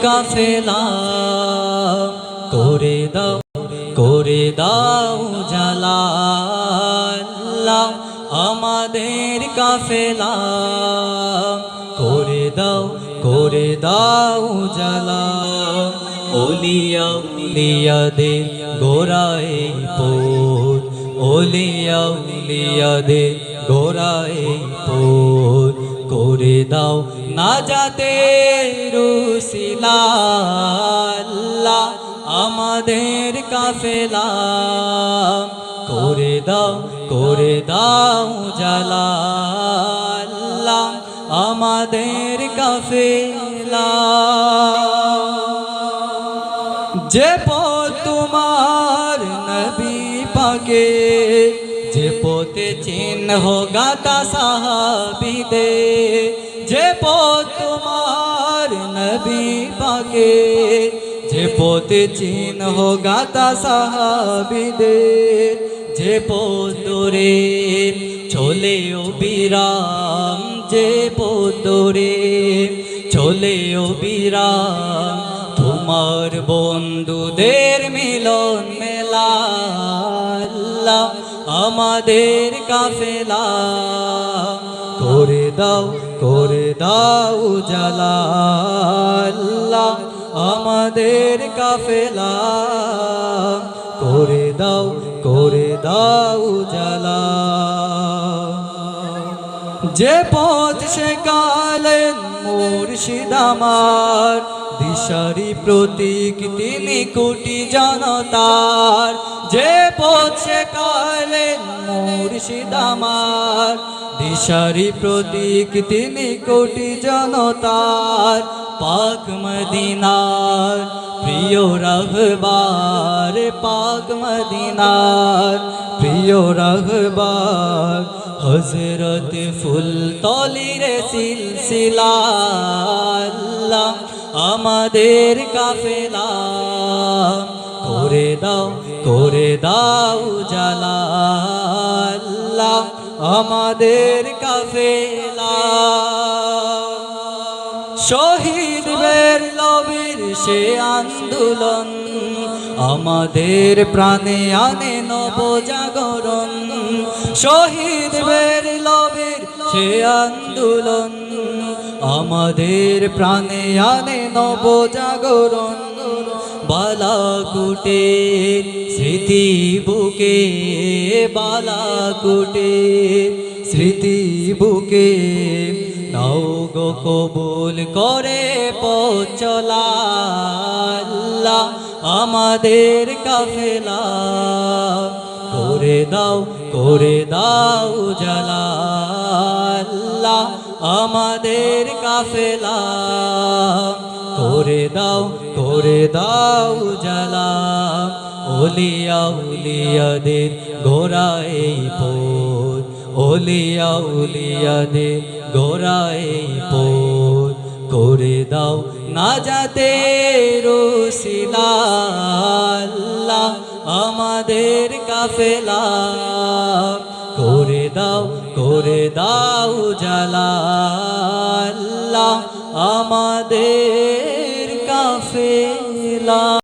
কাফেলা করে দাও জালা আল্লাহ আমাদের কাফেলা করে দাও জালা ওলিয়া উলিয়াদের গোরায়ে পোর ওলিয়া উলিয়াদের গোরায়ে পোর করে দাও নাজাতের উসিলা আল্লাহ আমাদের কাফেলা করে দাও জালা আল্লাহ আমাদের কাফেলা যে পথ তোমার নবী পাকে যে পথে চিহ্ন গাতা সাহাবীদের যে পথ তোমার নবী পাকে যে পথে চিহ্ন গাতা সাহাবীদের যে পথ দূরে চলে ও বিরাম যে পথ দূরে চলে ও বিরাম তোমার বন্ধুদের মিলন মেলা আল্লাহ আমাদের কাফেলা করে দাও জালা আল্লাহ আমাদের কাফেলা করে দাও জালা যে পথ শেখালেন মুর্শিদ আমার দিশারি প্রতীক তিনি কোটি জনতার যে পথ শেখালেন মুর্শিদ আমার দিশারি প্রতীক তিনি কোটি জনতার পাক মদিনার প্রিয় রাহবার পাক মদিনার প্রিয় রাহবার হযরত ফুলতলির সিলসিলা আল্লাহ আমাদের কাফেলা করে দাও জালা আল্লাহ আমাদের কাফেলা শহীদ বের লবির সে আন্দোলন আমাদের প্রাণে আনে নবজাগরণ শহীদ বের লবির সে আন্দোলন আমাদের প্রাণে আনে নবজাগরণ বালাকুটে স্মৃতি বুকে বালাকুটে স্মৃতি বুকে নাও গো কবুল করে পথ চলা আল্লাহ আমাদের কাফেলা করে দাও জালা আল্লাহ আমাদের কাফেলা করে দাও জালা ওলিয়া উলিয়াদের গোরায়ে পোর ওলিয়া উলিয়াদের গোরায়ে পোর করে দাও নাজাতের উসিলা আল্লাহ আমাদের কাফেলা করে দাও জালা আল্লাহ আমাদের কাফেলা।